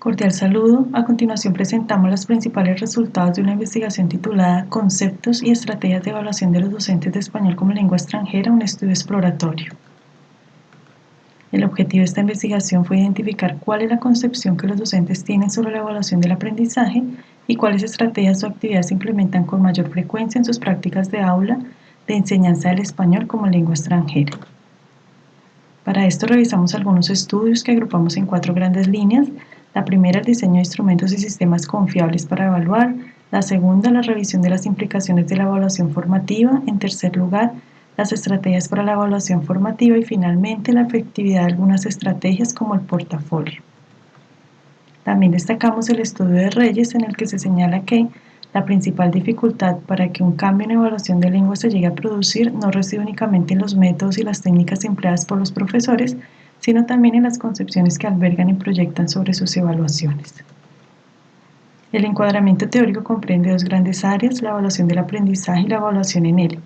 Cordial saludo. A continuación presentamos los principales resultados de una investigación titulada Conceptos y estrategias de evaluación de los docentes de español como lengua extranjera, un estudio exploratorio. El objetivo de esta investigación fue identificar cuál es la concepción que los docentes tienen sobre la evaluación del aprendizaje y cuáles estrategias o actividades se implementan con mayor frecuencia en sus prácticas de aula de enseñanza del español como lengua extranjera. Para esto revisamos algunos estudios que agrupamos en 4 grandes líneas. La primera, el diseño de instrumentos y sistemas confiables para evaluar. La segunda, la revisión de las implicaciones de la evaluación formativa. En tercer lugar, las estrategias para la evaluación formativa. Y finalmente, la efectividad de algunas estrategias como el portafolio. También destacamos el estudio de Reyes, en el que se señala que la principal dificultad para que un cambio en evaluación de lengua se llegue a producir no reside únicamente en los métodos y las técnicas empleadas por los profesores, sino también en las concepciones que albergan y proyectan sobre sus evaluaciones. El encuadramiento teórico comprende 2 grandes áreas, la evaluación del aprendizaje y la evaluación en él.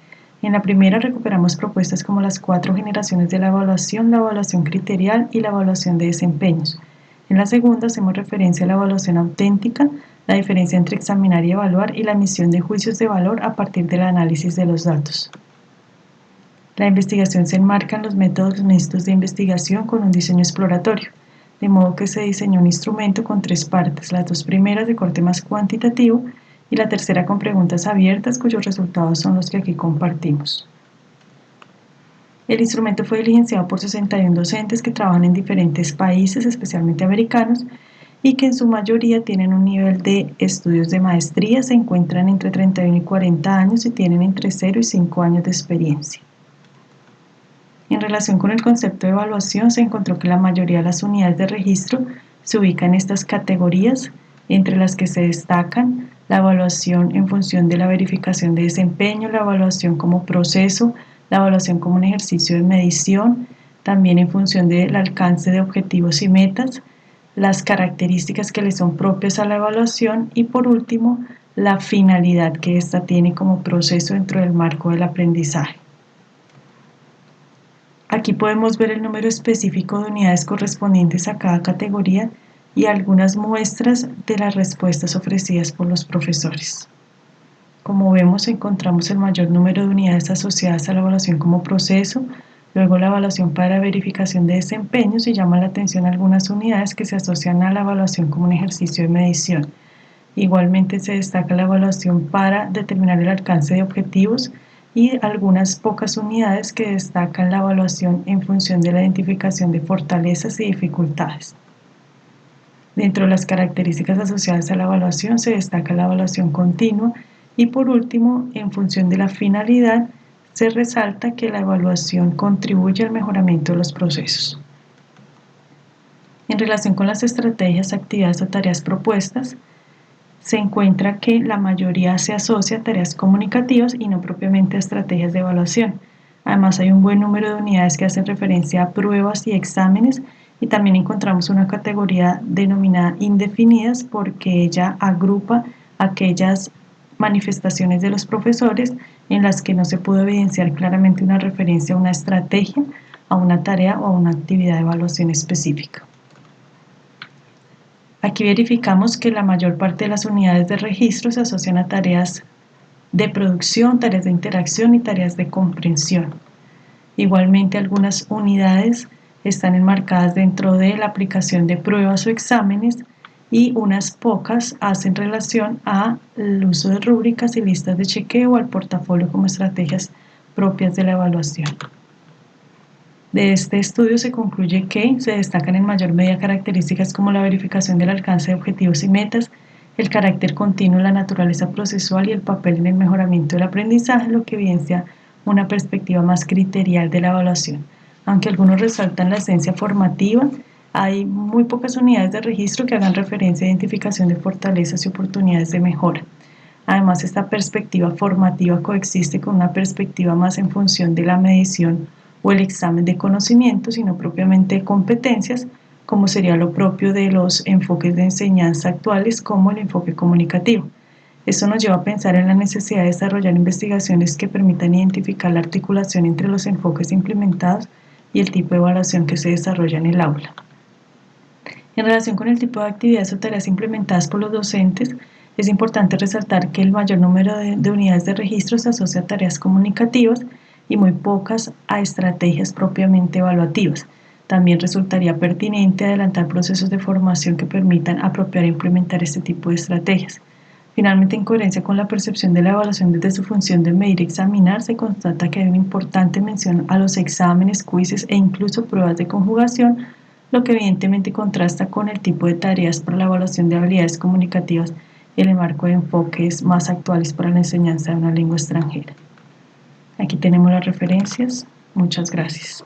En la primera recuperamos propuestas como las 4 generaciones de la evaluación criterial y la evaluación de desempeños. En la segunda hacemos referencia a la evaluación auténtica, la diferencia entre examinar y evaluar y la emisión de juicios de valor a partir del análisis de los datos. La investigación se enmarca en los métodos mixtos de investigación con un diseño exploratorio, de modo que se diseñó un instrumento con 3 partes, las 2 primeras de corte más cuantitativo y la tercera con preguntas abiertas cuyos resultados son los que aquí compartimos. El instrumento fue diligenciado por 61 docentes que trabajan en diferentes países, especialmente americanos, y que en su mayoría tienen un nivel de estudios de maestría, se encuentran entre 31 y 40 años y tienen entre 0 y 5 años de experiencia. En relación con el concepto de evaluación, se encontró que la mayoría de las unidades de registro se ubican en estas categorías, entre las que se destacan la evaluación en función de la verificación de desempeño, la evaluación como proceso, la evaluación como un ejercicio de medición, también en función del alcance de objetivos y metas, las características que le son propias a la evaluación y, por último, la finalidad que ésta tiene como proceso dentro del marco del aprendizaje. Aquí podemos ver el número específico de unidades correspondientes a cada categoría y algunas muestras de las respuestas ofrecidas por los profesores. Como vemos, encontramos el mayor número de unidades asociadas a la evaluación como proceso, luego la evaluación para verificación de desempeños y llama la atención algunas unidades que se asocian a la evaluación como un ejercicio de medición. Igualmente se destaca la evaluación para determinar el alcance de objetivos y algunas pocas unidades que destacan la evaluación en función de la identificación de fortalezas y dificultades. Dentro de las características asociadas a la evaluación se destaca la evaluación continua y, por último, en función de la finalidad, se resalta que la evaluación contribuye al mejoramiento de los procesos. En relación con las estrategias, actividades o tareas propuestas, se encuentra que la mayoría se asocia a tareas comunicativas y no propiamente a estrategias de evaluación. Además, hay un buen número de unidades que hacen referencia a pruebas y exámenes, y también encontramos una categoría denominada indefinidas porque ella agrupa aquellas manifestaciones de los profesores en las que no se pudo evidenciar claramente una referencia a una estrategia, a una tarea o a una actividad de evaluación específica. Aquí verificamos que la mayor parte de las unidades de registro se asocian a tareas de producción, tareas de interacción y tareas de comprensión. Igualmente, algunas unidades están enmarcadas dentro de la aplicación de pruebas o exámenes y unas pocas hacen relación al uso de rúbricas y listas de chequeo o al portafolio como estrategias propias de la evaluación. De este estudio se concluye que se destacan en mayor medida características como la verificación del alcance de objetivos y metas, el carácter continuo, la naturaleza procesual y el papel en el mejoramiento del aprendizaje, lo que evidencia una perspectiva más criterial de la evaluación. Aunque algunos resaltan la esencia formativa, hay muy pocas unidades de registro que hagan referencia a identificación de fortalezas y oportunidades de mejora. Además, esta perspectiva formativa coexiste con una perspectiva más en función de la medición o el examen de conocimientos y no propiamente de competencias, como sería lo propio de los enfoques de enseñanza actuales como el enfoque comunicativo. Esto nos lleva a pensar en la necesidad de desarrollar investigaciones que permitan identificar la articulación entre los enfoques implementados y el tipo de evaluación que se desarrolla en el aula. En relación con el tipo de actividades o tareas implementadas por los docentes, es importante resaltar que el mayor número de unidades de registro se asocia a tareas comunicativas y muy pocas a estrategias propiamente evaluativas. También resultaría pertinente adelantar procesos de formación que permitan apropiar e implementar este tipo de estrategias. Finalmente, en coherencia con la percepción de la evaluación desde su función de medir y examinar, se constata que hay una importante mención a los exámenes, quizzes e incluso pruebas de conjugación, lo que evidentemente contrasta con el tipo de tareas para la evaluación de habilidades comunicativas y el marco de enfoques más actuales para la enseñanza de una lengua extranjera. Aquí tenemos las referencias. Muchas gracias.